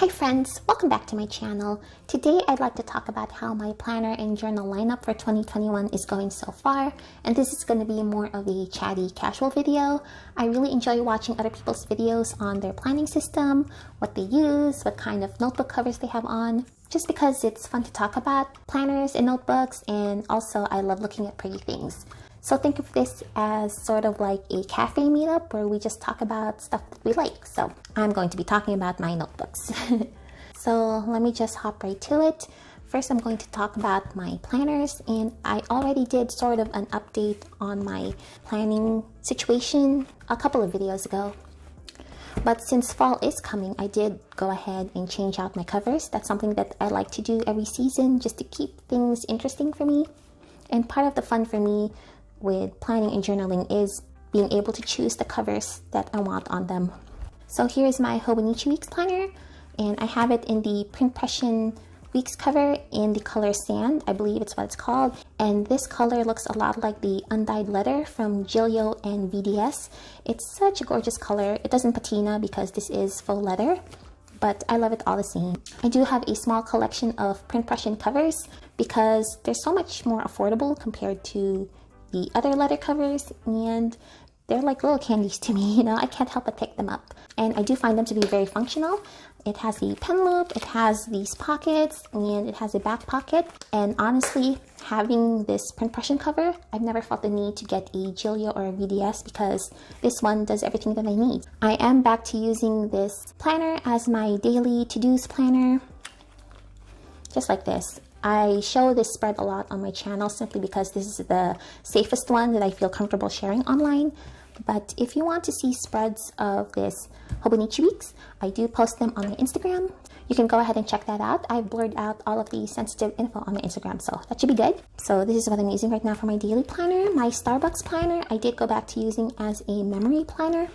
Hi friends, welcome back to my channel. Today I'd like to talk about how my planner and journal lineup for 2021 is going so far, and this is going to be more of a chatty casual video. I really enjoy watching other people's videos on their planning system, what they use, what kind of notebook covers they have on, just because it's fun to talk about planners and notebooks, and also I love looking at pretty things. So think of this as sort of like a cafe meetup where we just talk about stuff that we like. So I'm going to be talking about my notebooks. So let me just hop right to it. First, I'm going to talk about my planners, and I already did sort of an update on my planning situation a couple of videos ago. But since fall is coming, I did go ahead and change out my covers. That's something that I like to do every season just to keep things interesting for me. And part of the fun for me with planning and journaling is being able to choose the covers that I want on them. So here's my Hobonichi Weeks planner, and I have it in the Printpression Weeks cover in the color Sand, I believe it's what it's called. And this color looks a lot like the undyed leather from Gilio and VDS. It's such a gorgeous color. It doesn't patina because this is faux leather, but I love it all the same. I do have a small collection of Printpression covers because they're so much more affordable compared to the other leather covers, and they're like little candies to me, you know, I can't help but pick them up. And I do find them to be very functional. It has the pen loop, it has these pockets, and it has a back pocket. And honestly, having this Printpression cover, I've never felt the need to get a Gilio or a VDS because this one does everything that I need. I am back to using this planner as my daily to-dos planner, just like this. I show this spread a lot on my channel simply because this is the safest one that I feel comfortable sharing online. But if you want to see spreads of this Hobonichi Weeks, I do post them on my Instagram. You can go ahead and check that out. I've blurred out all of the sensitive info on my Instagram, so that should be good. So this is what I'm using right now for my daily planner. My Starbucks planner, I did go back to using as a memory planner.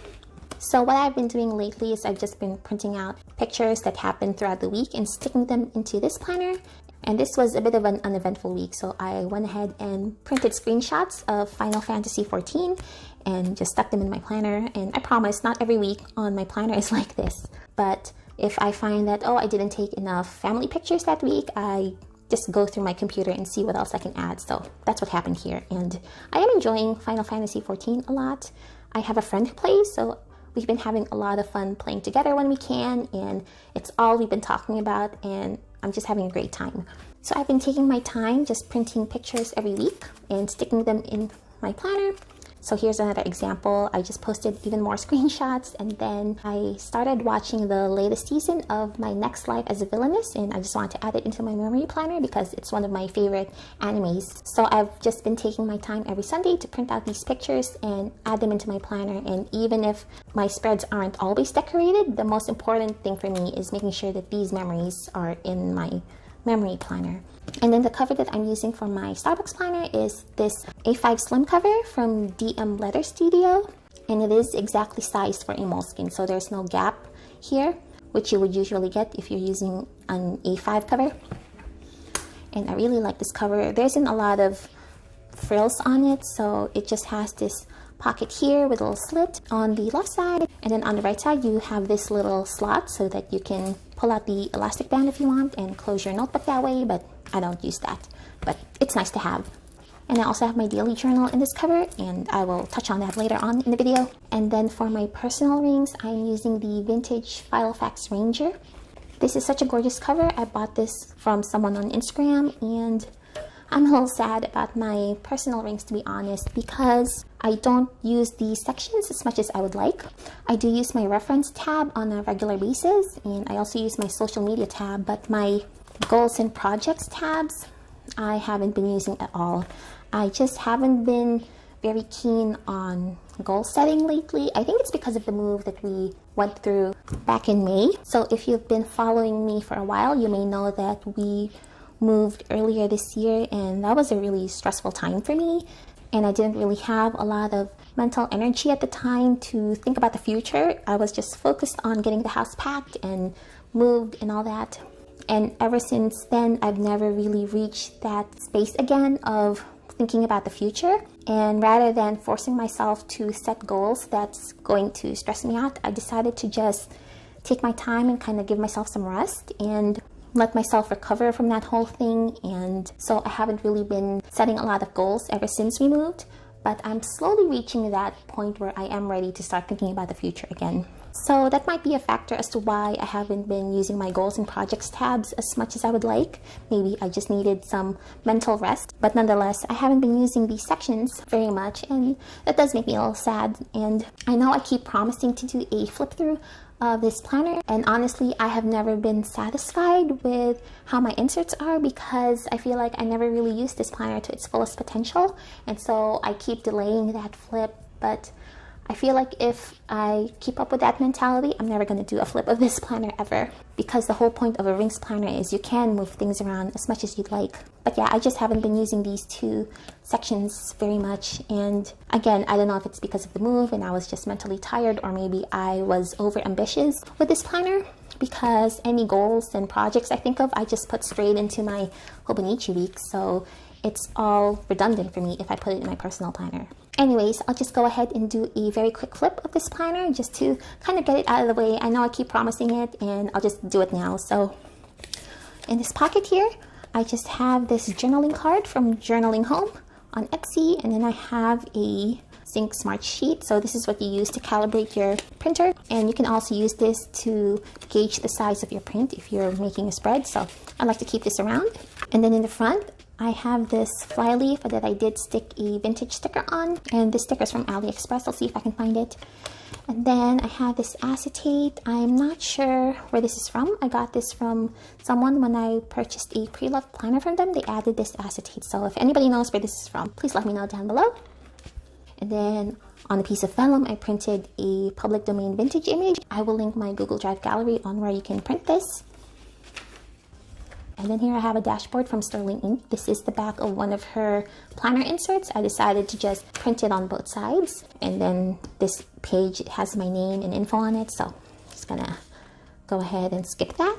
So what I've been doing lately is I've just been printing out pictures that happened throughout the week and sticking them into this planner. And this was a bit of an uneventful week, so I went ahead and printed screenshots of Final Fantasy XIV and just stuck them in my planner. And I promise not every week on my planner is like this, but if I find that, oh, I didn't take enough family pictures that week, I just go through my computer and see what else I can add. So that's what happened here, and I am enjoying Final Fantasy XIV a lot. I have a friend who plays, so we've been having a lot of fun playing together when we can, and it's all we've been talking about, and I'm just having a great time. So I've been taking my time just printing pictures every week and sticking them in my planner. So here's another example. I just posted even more screenshots, and then I started watching the latest season of My Next Life as a Villainess, and I just wanted to add it into my memory planner because it's one of my favorite animes. So I've just been taking my time every Sunday to print out these pictures and add them into my planner. And even if my spreads aren't always decorated, the most important thing for me is making sure that these memories are in my memory planner. And then the cover that I'm using for my Starbucks planner is this A5 Slim cover from DM Letter Studio, and it is exactly sized for a moleskin, so there's no gap here, which you would usually get if you're using an A5 cover. And I really like this cover. There isn't a lot of frills on it, so it just has this pocket here with a little slit on the left side, and then on the right side you have this little slot so that you can pull out the elastic band if you want and close your notebook that way, but I don't use that, but it's nice to have. And I also have my daily journal in this cover, and I will touch on that later on in the video. And then for my personal rings, I'm using the vintage Filofax Ranger. This is such a gorgeous cover. I bought this from someone on Instagram, and I'm a little sad about my personal rings, to be honest, because I don't use these sections as much as I would like. I do use my reference tab on a regular basis, and I also use my social media tab, but my goals and projects tabs I haven't been using at all. I just haven't been very keen on goal setting lately. I think it's because of the move that we went through back in May. So if you've been following me for a while, you may know that we moved earlier this year, and that was a really stressful time for me, and I didn't really have a lot of mental energy at the time to think about the future. I was just focused on getting the house packed and moved and all that. And ever since then, I've never really reached that space again of thinking about the future. And rather than forcing myself to set goals that's going to stress me out, I decided to just take my time and kind of give myself some rest and let myself recover from that whole thing. And so I haven't really been setting a lot of goals ever since we moved, but I'm slowly reaching that point where I am ready to start thinking about the future again. So that might be a factor as to why I haven't been using my goals and projects tabs as much as I would like. Maybe I just needed some mental rest, but nonetheless, I haven't been using these sections very much, and that does make me a little sad. And I know I keep promising to do a flip through of this planner, and honestly, I have never been satisfied with how my inserts are because I feel like I never really used this planner to its fullest potential, and so I keep delaying that flip. But I feel like if I keep up with that mentality, I'm never going to do a flip of this planner ever, because the whole point of a rings planner is you can move things around as much as you'd like. But yeah, I just haven't been using these two sections very much, and again, I don't know if it's because of the move and I was just mentally tired, or maybe I was over ambitious with this planner, because any goals and projects I think of, I just put straight into my Hobonichi week, so it's all redundant for me if I put it in my personal planner. Anyways, I'll just go ahead and do a very quick flip of this planner just to kind of get it out of the way. I know I keep promising it, and I'll just do it now. So in this pocket here, I just have this journaling card from Journaling Home on Etsy, and then I have a Sync Smart Sheet. So this is what you use to calibrate your printer, and you can also use this to gauge the size of your print if you're making a spread. So I like to keep this around. And then in the front, I have this flyleaf that I did stick a vintage sticker on, and this sticker is from AliExpress. I'll see if I can find it. And then I have this acetate. I'm not sure where this is from. I got this from someone when I purchased a pre-loved planner from them. They added this acetate, so if anybody knows where this is from, please let me know down below. And then on a piece of vellum, I printed a public domain vintage image. I will link my Google Drive gallery on where you can print this. And then here I have a dashboard from Sterling Ink. This is the back of one of her planner inserts. I decided to just print it on both sides. And then this page has my name and info on it, so I'm just gonna go ahead and skip that.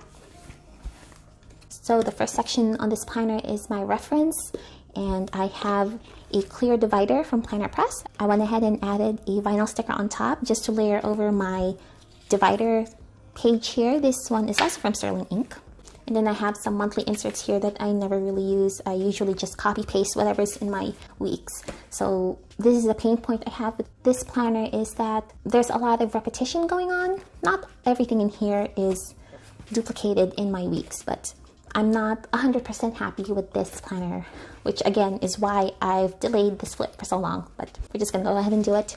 So the first section on this planner is my reference, and I have a clear divider from Planner Press. I went ahead and added a vinyl sticker on top just to layer over my divider page here. This one is also from Sterling Ink. And then I have some monthly inserts here that I never really use. I usually just copy paste whatever's in my weeks. So this is a pain point I have with this planner, is that there's a lot of repetition going on. Not everything in here is duplicated in my weeks, but I'm not 100% happy with this planner, which again is why I've delayed this flip for so long, but we're just gonna go ahead and do it.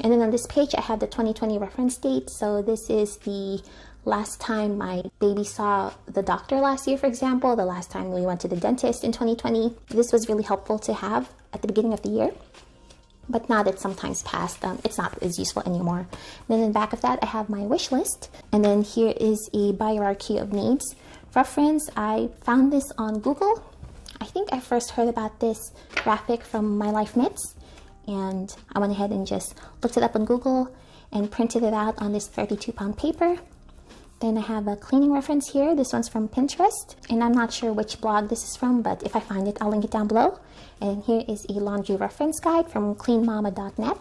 And then on this page, I have the 2020 reference date. So this is the last time my baby saw the doctor last year, for example, the last time we went to the dentist in 2020. This was really helpful to have at the beginning of the year. But now that some time's passed, it's not as useful anymore. And then in the back of that, I have my wish list. And then here is a hierarchy of needs reference. I found this on Google. I think I first heard about this graphic from My Life Knits, and I went ahead and just looked it up on Google and printed it out on this 32-pound paper. Then I have a cleaning reference here. This one's from Pinterest, and I'm not sure which blog this is from, but if I find it, I'll link it down below. And here is a laundry reference guide from cleanmama.net.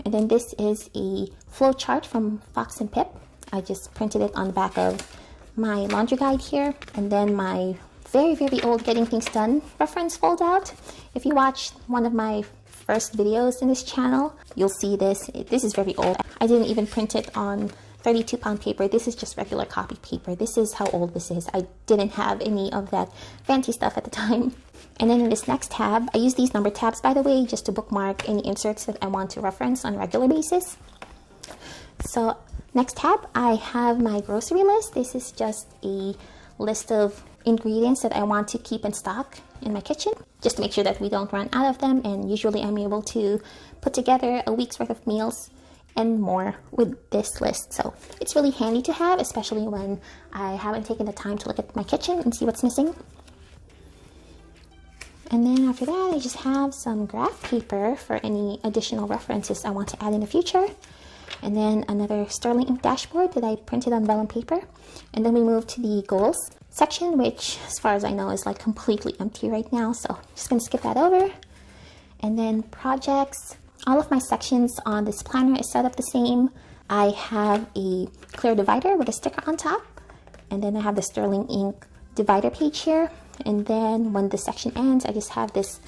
And then this is a flow chart from Fox and Pip. I just printed it on the back of my laundry guide here. And then my very, very old Getting Things Done reference fold out. If you watched one of my first videos in this channel, you'll see this. This is very old. I didn't even print it on 32-pound paper. This is just regular copy paper. This is how old this is. I didn't have any of that fancy stuff at the time. And then in this next tab, I use these number tabs, by the way, just to bookmark any inserts that I want to reference on a regular basis. So next tab, I have my grocery list. This is just a list of ingredients that I want to keep in stock in my kitchen, just to make sure that we don't run out of them. And usually I'm able to put together a week's worth of meals and more with this list. So it's really handy to have, especially when I haven't taken the time to look at my kitchen and see what's missing. And then after that, I just have some graph paper for any additional references I want to add in the future. And then another Sterling Ink dashboard that I printed on vellum paper. And then we move to the goals section, which as far as I know is like completely empty right now. So I'm just gonna skip that over. And then projects. All of my sections on this planner is set up the same. I have a clear divider with a sticker on top, and then I have the sterling ink divider page here, and then when the section ends, I just have this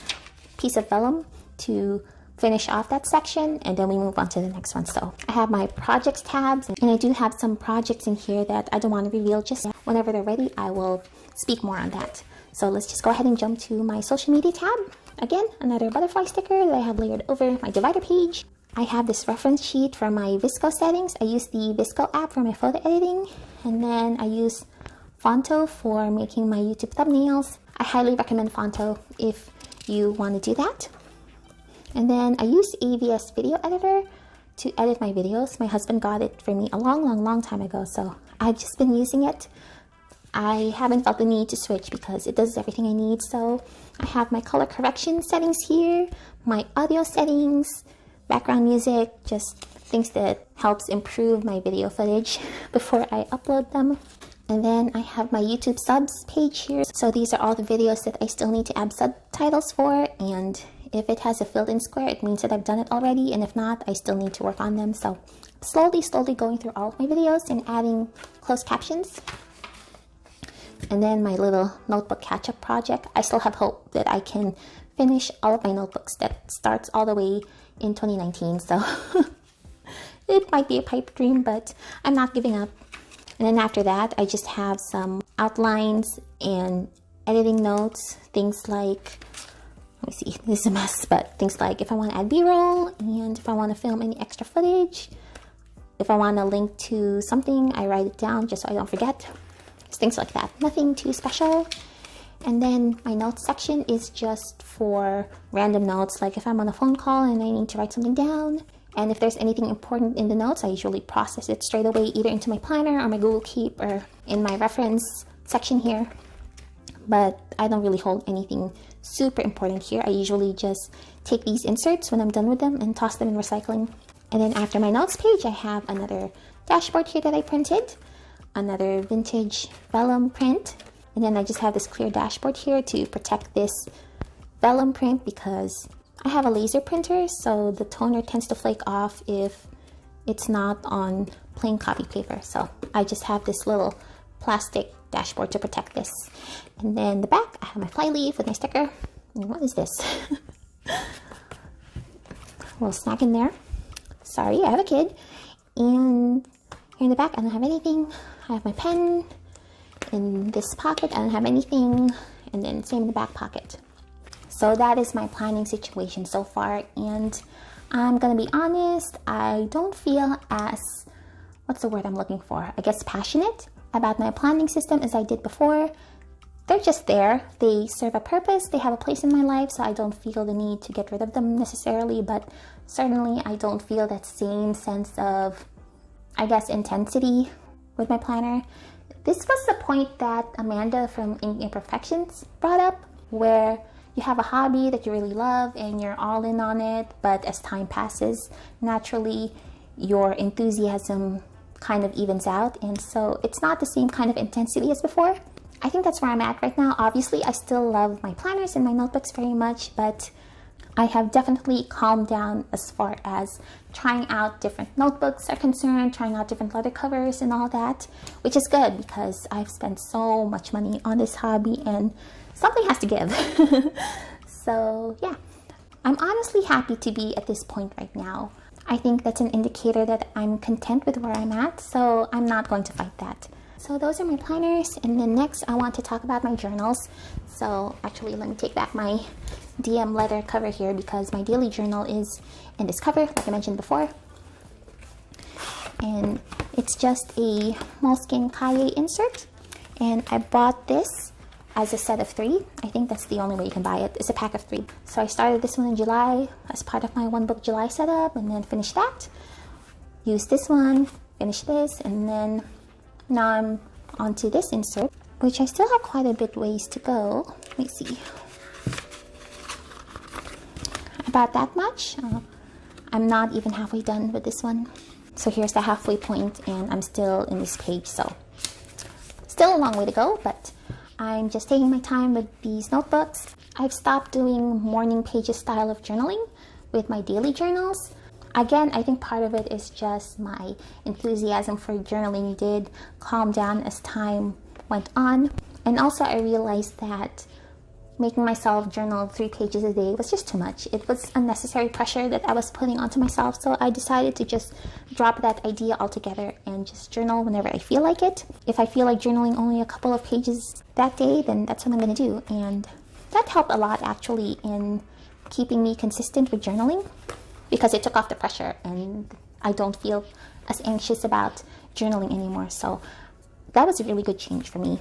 piece of vellum to finish off that section, and then we move on to the next one. So I have my projects tabs, and I do have some projects in here that I don't want to reveal just yet. Whenever they're ready, I will speak more on that. So let's just go ahead and jump to my social media tab. Again, another butterfly sticker that I have layered over my divider page. I have this reference sheet for my VSCO settings. I use the VSCO app for my photo editing, and then I use Fonto for making my YouTube thumbnails. I highly recommend Fonto if you want to do that. And then I use AVS Video Editor to edit my videos. My husband got it for me a long time ago, so I've just been using it. I haven't felt the need to switch because it does everything I need. So I have my color correction settings here, my audio settings, background music, just things that helps improve my video footage before I upload them. And then I have my YouTube subs page here. So these are all the videos that I still need to add subtitles for, and if it has a filled in square, it means that I've done it already, and if not, I still need to work on them. So slowly going through all of my videos and adding closed captions. And then my little notebook catch-up project. I still have hope that I can finish all of my notebooks. That starts all the way in 2019, so it might be a pipe dream, but I'm not giving up. And then after that, I just have some outlines and editing notes, things like, let me see, this is a mess, but things like if I want to add B-roll, and if I want to film any extra footage, if I want to link to something, I write it down just so I don't forget. Just things like that. Nothing too special. And then my notes section is just for random notes, like if I'm on a phone call and I need to write something down. And if there's anything important in the notes, I usually process it straight away, either into my planner or my Google Keep or in my reference section here. But I don't really hold anything super important here. I usually just take these inserts when I'm done with them and toss them in recycling. And then after my notes page, I have another dashboard here that I printed, another vintage vellum print. And then I just have this clear dashboard here to protect this vellum print because I have a laser printer, so the toner tends to flake off if it's not on plain copy paper. So I just have this little plastic dashboard to protect this. And then the back, I have my fly leaf with my sticker. And what is this? A little snack in there. Sorry, I have a kid. And here in the back, I don't have anything. I have my pen. In this pocket, I don't have anything. And then same in the back pocket. So that is my planning situation so far, and I'm gonna be honest, I don't feel as, what's the word I'm looking for? I guess passionate about my planning system as I did before. They're just there. They serve a purpose. They have a place in my life, so I don't feel the need to get rid of them necessarily, but certainly I don't feel that same sense of, I guess, intensity with my planner. This was the point that Amanda from Ink Imperfections brought up, where you have a hobby that you really love and you're all in on it, but as time passes, naturally your enthusiasm kind of evens out, and so it's not the same kind of intensity as before. I think that's where I'm at right now. Obviously, I still love my planners and my notebooks very much, but I have definitely calmed down as far as trying out different notebooks are concerned, trying out different leather covers and all that, which is good because I've spent so much money on this hobby and something has to give. So yeah, I'm honestly happy to be at this point right now. I think that's an indicator that I'm content with where I'm at, so I'm not going to fight that. So those are my planners, and then next I want to talk about my journals. So actually, let me take back my DM leather cover here because my daily journal is in this cover, like I mentioned before. And it's just a moleskin kaye insert, and I bought this as a set of 3. I think that's the only way you can buy it. It's a pack of 3. So I started this one in July as part of my One Book July setup, and then finished that. Used this one, finished this, and then now I'm onto this insert, which I still have quite a bit ways to go. Let me see. About that much. I'm not even halfway done with this one. So here's the halfway point, and I'm still in this page, so still a long way to go, but I'm just taking my time with these notebooks. I've stopped doing morning pages style of journaling with my daily journals. Again, I think part of it is just my enthusiasm for journaling did calm down as time went on. And also I realized that making myself journal 3 pages a day was just too much. It was unnecessary pressure that I was putting onto myself, so I decided to just drop that idea altogether and just journal whenever I feel like it. If I feel like journaling only a couple of pages that day, then that's what I'm going to do. And that helped a lot actually in keeping me consistent with journaling, because it took off the pressure and I don't feel as anxious about journaling anymore. So that was a really good change for me.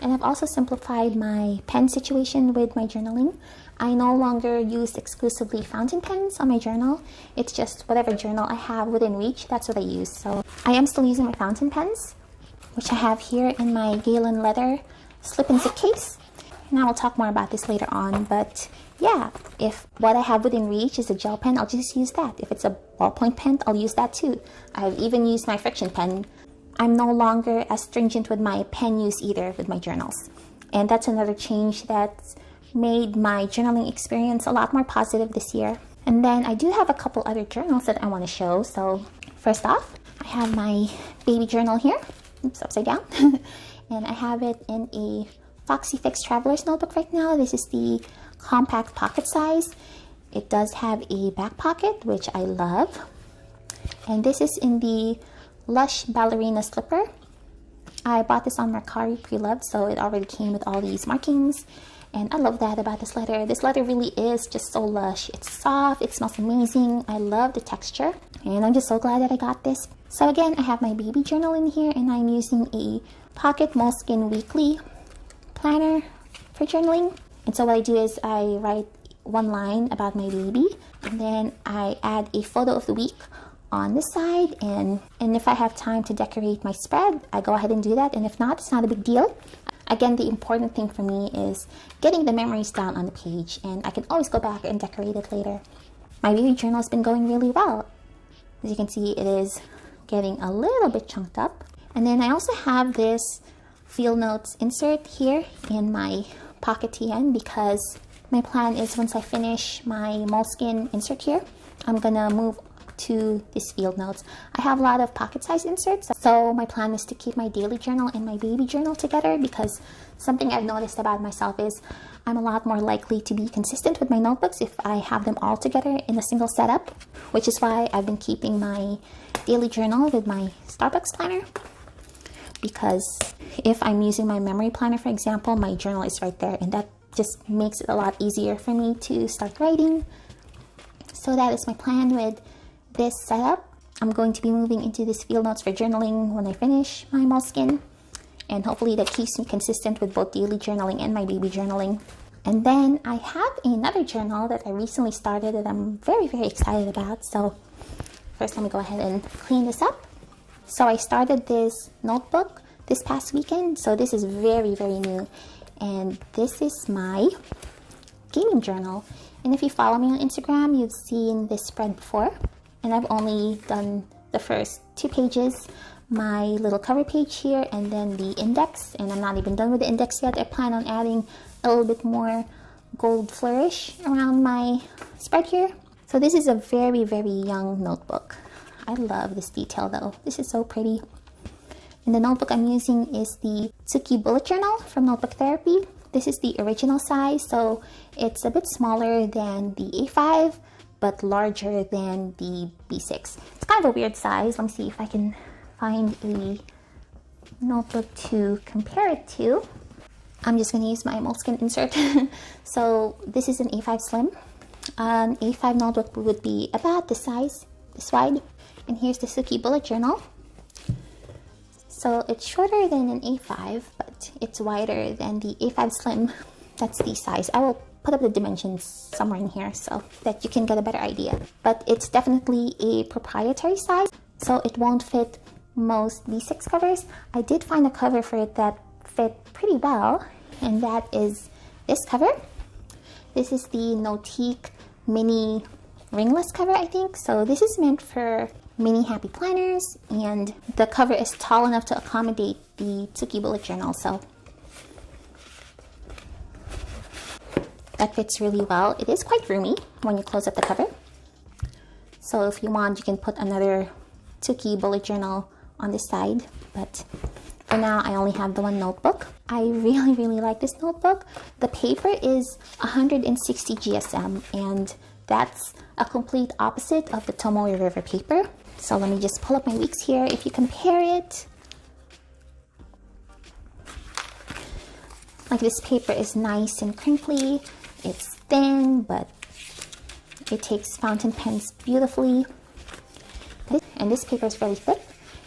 And I've also simplified my pen situation with my journaling. I no longer use exclusively fountain pens on my journal. It's just whatever journal I have within reach, that's what I use. So I am still using my fountain pens, which I have here in my Galen leather slip and zip case. And I will talk more about this later on, but yeah, if what I have within reach is a gel pen, I'll just use that. If it's a ballpoint pen, I'll use that too. I've even used my friction pen. I'm no longer as stringent with my pen use either with my journals. And that's another change that's made my journaling experience a lot more positive this year. And then I do have a couple other journals that I want to show. So first off, I have my baby journal here. Oops, upside down. And I have it in a Filofax Traveler's Notebook right now. This is the compact pocket size. It does have a back pocket, which I love. And this is in the Lush Ballerina Slipper. I bought this on Mercari pre-loved, so it already came with all these markings. And I love that about this leather. This leather really is just so lush. It's soft, it smells amazing. I love the texture. And I'm just so glad that I got this. So again, I have my baby journal in here, and I'm using a Pocket Moleskine Weekly planner for journaling. And so what I do is I write one line about my baby, and then I add a photo of the week on this side, and if I have time to decorate my spread, I go ahead and do that, and if not, it's not a big deal. Again, the important thing for me is getting the memories down on the page, and I can always go back and decorate it later. My baby journal has been going really well. As you can see, it is getting a little bit chunked up. And then I also have this field notes insert here in my pocket TN, because my plan is once I finish my moleskin insert here, I'm gonna move to this field notes. I have a lot of pocket size inserts, so my plan is to keep my daily journal and my baby journal together, because something I've noticed about myself is I'm a lot more likely to be consistent with my notebooks if I have them all together in a single setup, which is why I've been keeping my daily journal with my Starbucks planner, because if I'm using my memory planner, for example, my journal is right there, and that just makes it a lot easier for me to start writing. So that is my plan with this setup. I'm going to be moving into this field notes for journaling when I finish my moleskin, and hopefully that keeps me consistent with both daily journaling and my baby journaling. And then I have another journal that I recently started that I'm very, very excited about. So first, let me go ahead and clean this up. So I started this notebook this past weekend, so this is very, very new, and this is my gaming journal. And if you follow me on Instagram, you've seen this spread before. And I've only done the first 2 pages, my little cover page here, and then the index. And I'm not even done with the index yet. I plan on adding a little bit more gold flourish around my spread here. So this is a very, very young notebook. I love this detail though. This is so pretty. And the notebook I'm using is the Tsuki Bullet Journal from Notebook Therapy. This is the original size, so it's a bit smaller than the A5, but larger than the B6. It's kind of a weird size. Let me see if I can find a notebook to compare it to. I'm just going to use my moleskin insert. So this is an A5 Slim. An A5 notebook would be about this size, this wide. And here's the Tsuki Bullet Journal. So it's shorter than an A5, but it's wider than the A5 Slim. That's the size. I will put up the dimensions somewhere in here so that you can get a better idea. But it's definitely a proprietary size, so it won't fit most B6 covers. I did find a cover for it that fit pretty well, and that is this cover. This is the Notique Mini Ringless cover, I think. So this is meant for mini happy planners, and the cover is tall enough to accommodate the Tsuki Bullet Journal, so that fits really well. It is quite roomy when you close up the cover. So if you want, you can put another 2-key bullet journal on this side, but for now I only have the one notebook. I really like this notebook. The paper is 160 GSM, and that's a complete opposite of the Tomoe River paper. So let me just pull up my weeks here. If you compare it, like, this paper is nice and crinkly. It's thin, but it takes fountain pens beautifully. And this paper is really thick.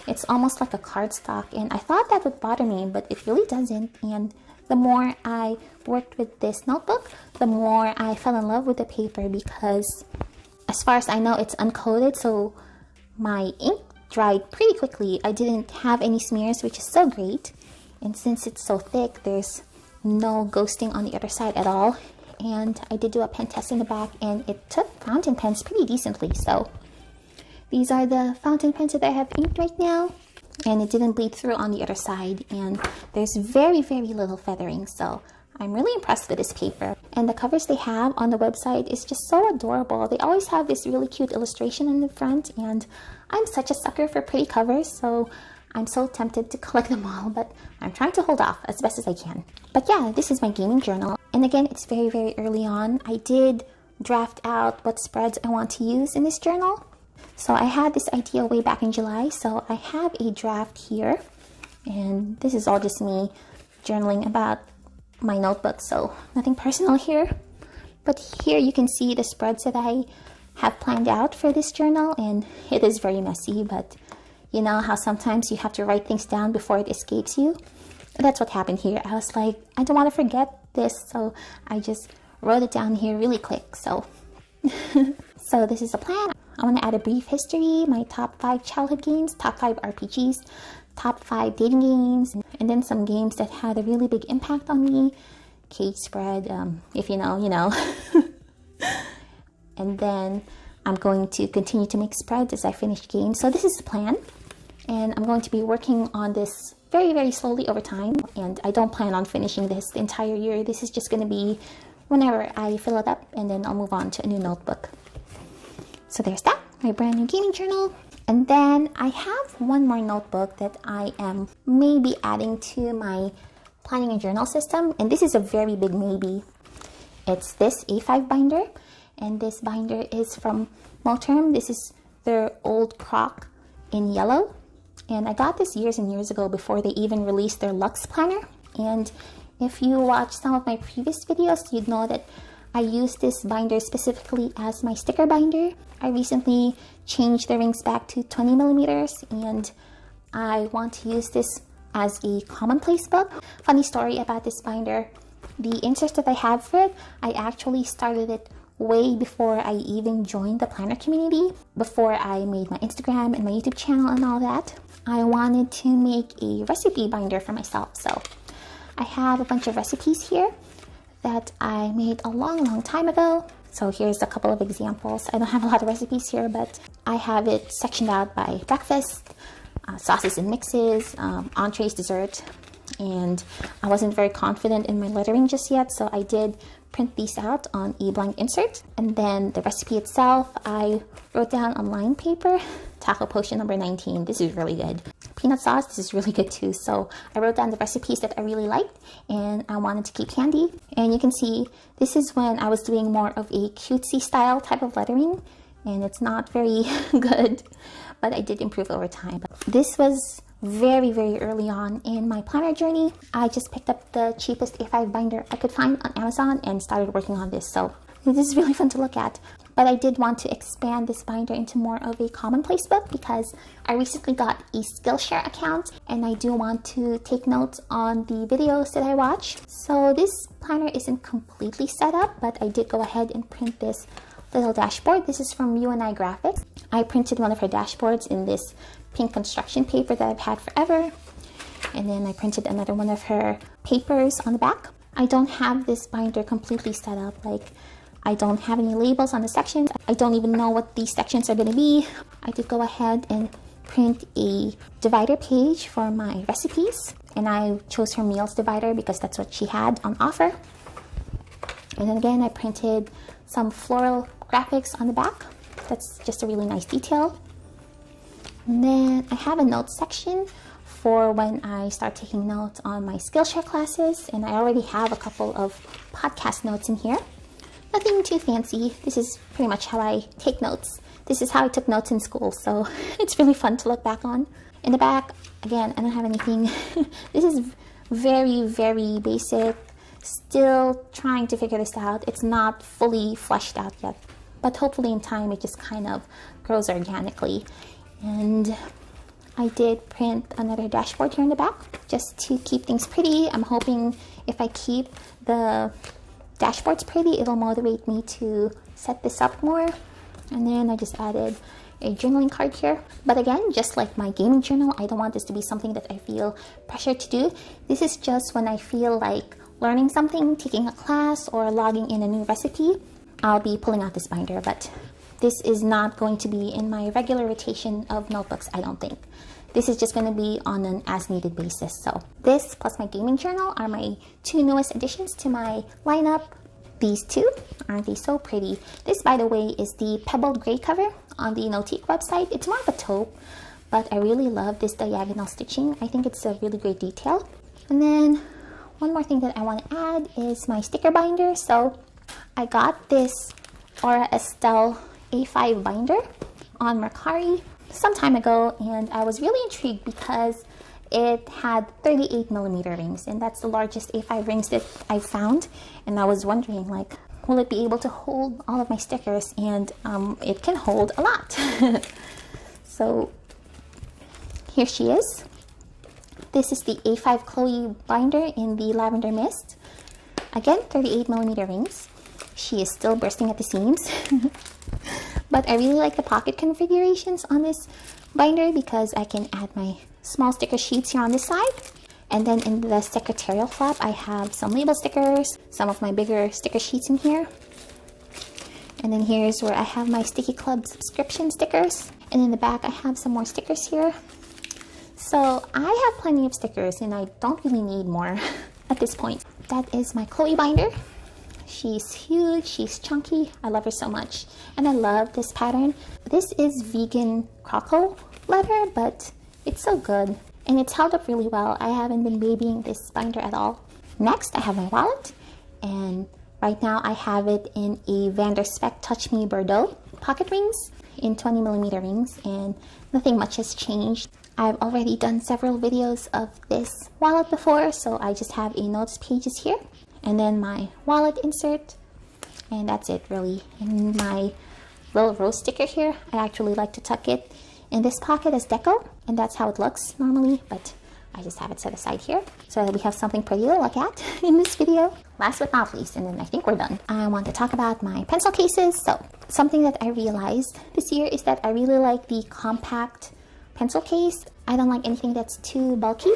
It's almost like a cardstock, and I thought that would bother me, but it really doesn't. And the more I worked with this notebook, the more I fell in love with the paper, because as far as I know, it's uncoated, so my ink dried pretty quickly. I didn't have any smears, which is so great. And since it's so thick, there's no ghosting on the other side at all. And I did do a pen test in the back, and it took fountain pens pretty decently. So these are the fountain pens that I have inked right now, and it didn't bleed through on the other side, and there's very little feathering, so I'm really impressed with this paper. And the covers they have on the website is just so adorable. They always have this really cute illustration in the front, and I'm such a sucker for pretty covers, so I'm so tempted to collect them all, but I'm trying to hold off as best as I can. But yeah, this is my gaming journal, and again, it's very early on. I did draft out what spreads I want to use in this journal. So I had this idea way back in July, so I have a draft here, and this is all just me journaling about my notebook, so nothing personal here. But here you can see the spreads that I have planned out for this journal, and it is very messy, but you know how sometimes you have to write things down before it escapes you? That's what happened here. I was like, I don't want to forget this, so I just wrote it down here really quick. So so this is a plan. I want to add a brief history, my top 5 childhood games, top 5 RPGs, top 5 dating games, and then some games that had a really big impact on me. Cage spread, if you know, you know. And then I'm going to continue to make spreads as I finish games. So this is the plan, and I'm going to be working on this very slowly over time, and I don't plan on finishing this the entire year. This is just going to be whenever I fill it up, and then I'll move on to a new notebook. So there's that, my brand new gaming journal. And then I have one more notebook that I am maybe adding to my planning and journal system, and this is a very big maybe. It's this A5 binder, and this binder is from Moterm. This is their old crock in yellow, and I got this years and years ago before they even released their Luxe planner. And if you watch some of my previous videos, you'd know that I use this binder specifically as my sticker binder. I recently changed the rings back to 20 millimeters, and I want to use this as a commonplace book. Funny story about this binder, the inserts that I have for it, I actually started it way before I even joined the planner community, before I made my Instagram and my YouTube channel and all that. I wanted to make a recipe binder for myself, so I have a bunch of recipes here that I made a long time ago. So here's a couple of examples. I don't have a lot of recipes here, but I have it sectioned out by breakfast, sauces and mixes, entrees, dessert, and I wasn't very confident in my lettering just yet, so I did print these out on a blank insert. And then the recipe itself, I wrote down on line paper, taco potion number 19. This is really good. Peanut sauce, this is really good too. So I wrote down the recipes that I really liked and I wanted to keep handy. And you can see this is when I was doing more of a cutesy style type of lettering, and it's not very good, but I did improve over time. But this was very early on in my planner journey. I just picked up the cheapest A5 binder I could find on Amazon and started working on this. So this is really fun to look at. But I did want to expand this binder into more of a commonplace book because I recently got a Skillshare account and I do want to take notes on the videos that I watch. So this planner isn't completely set up, but I did go ahead and print this little dashboard. This is from UNI Graphics. I printed one of her dashboards in this pink construction paper that I've had forever. And then I printed another one of her papers on the back. I don't have this binder completely set up, like I don't have any labels on the sections. I don't even know what these sections are going to be. I did go ahead and print a divider page for my recipes, and I chose her meals divider because that's what she had on offer. And then again, I printed some floral graphics on the back. That's just a really nice detail. And then I have a notes section for when I start taking notes on my Skillshare classes, and I already have a couple of podcast notes in here. Nothing too fancy. This is pretty much how I take notes. This is how I took notes in school, so it's really fun to look back on. In the back, again, I don't have anything. This is very, very basic. Still trying to figure this out. It's not fully fleshed out yet, but hopefully in time it just kind of grows organically. And I did print another dashboard here in the back just to keep things pretty. I'm hoping if I keep the dashboards pretty, it'll motivate me to set this up more. And then I just added a journaling card here. But again, just like my gaming journal, I don't want this to be something that I feel pressured to do. This is just when I feel like learning something, taking a class, or logging in a new recipe, I'll be pulling out this binder. But this is not going to be in my regular rotation of notebooks, I don't think. This is just going to be on an as-needed basis. So this plus my gaming journal are my two newest additions to my lineup. These two, aren't they so pretty? This, by the way, is the pebbled gray cover on the Notique website. It's more of a taupe, but I really love this diagonal stitching. I think it's a really great detail. And then one more thing that I want to add is my sticker binder. So I got this Aura Estelle A5 binder on Mercari some time ago, and I was really intrigued because it had 38mm rings, and that's the largest A5 rings that I found. And I was wondering, like, will it be able to hold all of my stickers? And it can hold a lot. So here she is. This is the A5 Chloe binder in the Lavender Mist. Again, 38mm rings. She is still bursting at the seams. But I really like the pocket configurations on this binder because I can add my small sticker sheets here on this side. And then in the secretarial flap, I have some label stickers, some of my bigger sticker sheets in here. And then here's where I have my Sticky Club subscription stickers. And in the back, I have some more stickers here. So I have plenty of stickers and I don't really need more at this point. That is my Chloe binder. She's huge, she's chunky, I love her so much. And I love this pattern. This is vegan croco leather, but it's so good. And it's held up really well. I haven't been babying this binder at all. Next, I have my wallet. And right now I have it in a Vanderspec Touch Me Bordeaux pocket rings in 20mm rings, and nothing much has changed. I've already done several videos of this wallet before, so I just have a notes pages here. And then my wallet insert, and that's it really. And my little rose sticker here, I actually like to tuck it in this pocket as deco, and that's how it looks normally, but I just have it set aside here so that we have something pretty to look at in this video. Last but not least, and then I think we're done, I want to talk about my pencil cases. So something that I realized this year is that I really like the compact pencil case. I don't like anything that's too bulky.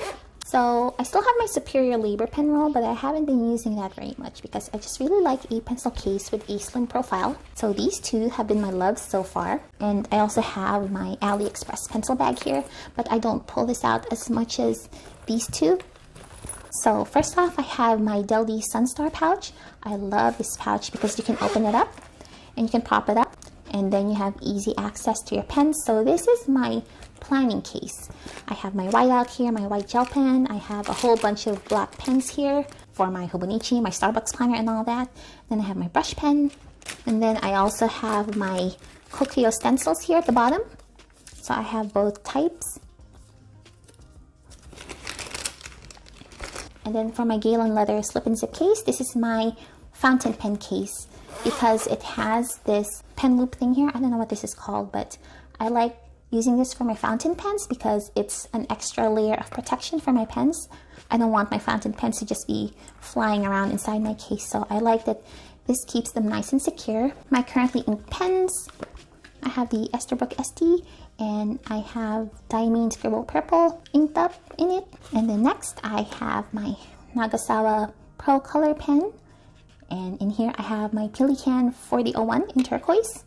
So I still have my Superior Labor pen roll, but I haven't been using that very much because I just really like a pencil case with a slim profile. So these two have been my loves so far. And I also have my AliExpress pencil bag here, but I don't pull this out as much as these two. So first off, I have my Deldi Sunstar pouch. I love this pouch because you can open it up and you can prop it up, and then you have easy access to your pens. So this is my planning case. I have my whiteout here, my white gel pen. I have a whole bunch of black pens here for my Hobonichi, my Starbucks planner and all that. Then I have my brush pen. And then I also have my Kokyo stencils here at the bottom. So I have both types. And then for my Galen leather slip and zip case, this is my fountain pen case because it has this pen loop thing here. I don't know what this is called, but I like using this for my fountain pens because it's an extra layer of protection for my pens. I don't want my fountain pens to just be flying around inside my case, so I like that this keeps them nice and secure. My currently inked pens, I have the Esterbrook ST, and I have Diamine Scribble Purple inked up in it. And then next I have my Nagasawa Pro Color pen, and in here I have my Pelican 4001 in turquoise.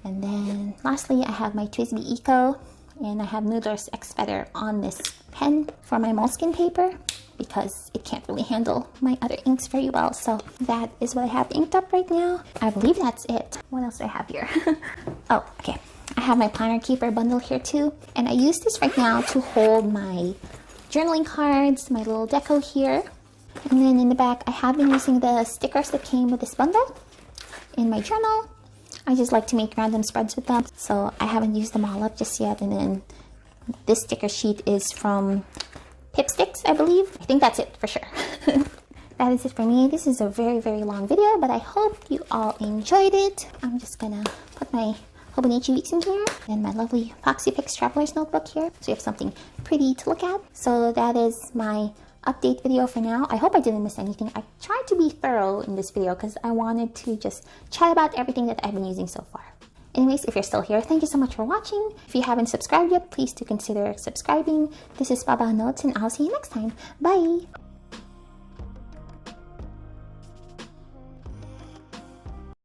And then lastly, I have my Twisby Eco, and I have Noodler's X Feather on this pen for my moleskin paper. because it can't really handle my other inks very well. So that is what I have inked up right now. I believe that's it. What else do I have here? Oh, okay. I have my planner keeper bundle here too, and I use this right now to hold my journaling cards, my little deco here. And then in the back, I have been using the stickers that came with this bundle in my journal. I just like to make random spreads with them, so I haven't used them all up just yet. And then this sticker sheet is from Pipsticks, I believe. I think that's it for sure. That is it for me. This is a very, very long video, but I hope you all enjoyed it. I'm just gonna put my Hobonichi weeks in here and my lovely Foxy Pix Traveler's Notebook here, so you have something pretty to look at. So that is my update video for now. I hope I didn't miss anything. I tried to be thorough in this video because I wanted to just chat about everything that I've been using so far. Anyways, if you're still here, thank you so much for watching. If you haven't subscribed yet, please do consider subscribing. This is Baba Notes, and I'll see you next time. Bye!